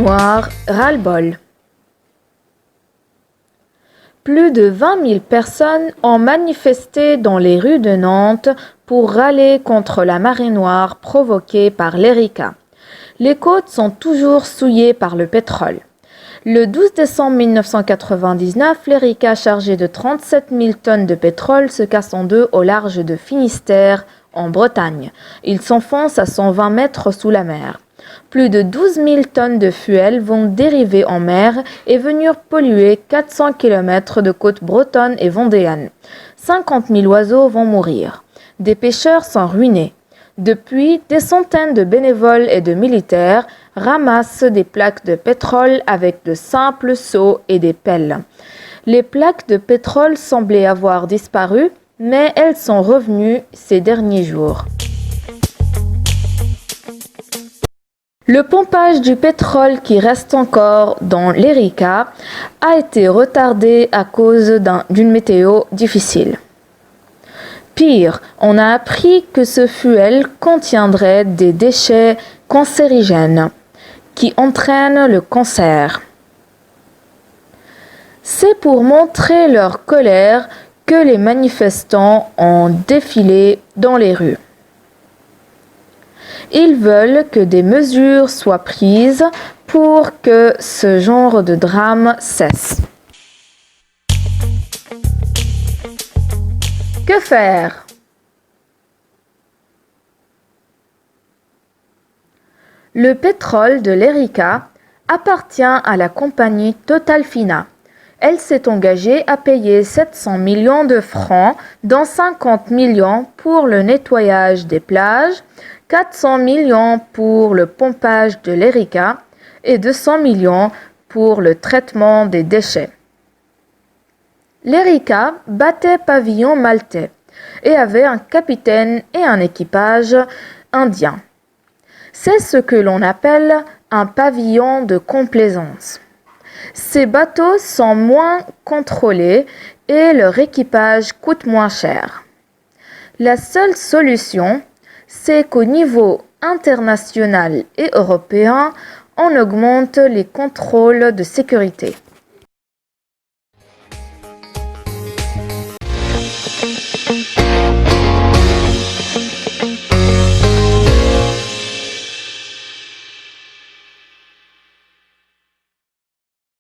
noire, ras-le-bol. Plus de 20 000 personnes ont manifesté dans les rues de Nantes pour râler contre la marée noire provoquée par l'Erika. Les côtes sont toujours souillées par le pétrole. Le 12 décembre 1999, l'Erika, chargée de 37 000 tonnes de pétrole, se casse en deux au large de Finistère, en Bretagne. Il s'enfonce à 120 mètres sous la mer. Plus de 12 000 tonnes de fuel vont dériver en mer et venir polluer 400 km de côtes bretonnes et vendéennes. 50 000 oiseaux vont mourir. Des pêcheurs sont ruinés. Depuis, des centaines de bénévoles et de militaires ramassent des plaques de pétrole avec de simples seaux et des pelles. Les plaques de pétrole semblaient avoir disparu, mais elles sont revenues ces derniers jours. Le pompage du pétrole qui reste encore dans l'Erika a été retardé à cause d'une météo difficile. Pire, on a appris que ce fuel contiendrait des déchets cancérigènes qui entraînent le cancer. C'est pour montrer leur colère que les manifestants ont défilé dans les rues. Ils veulent que des mesures soient prises pour que ce genre de drame cesse. Que faire? Le pétrole de l'Erika appartient à la compagnie Total-Fina. Elle s'est engagée à payer 700 millions de francs, dont 50 millions pour le nettoyage des plages, 400 millions pour le pompage de l'Erika et 200 millions pour le traitement des déchets. L'Erika battait pavillon maltais et avait un capitaine et un équipage indien. C'est ce que l'on appelle un pavillon de complaisance. Ces bateaux sont moins contrôlés et leur équipage coûte moins cher. La seule solution, c'est qu'au niveau international et européen, on augmente les contrôles de sécurité.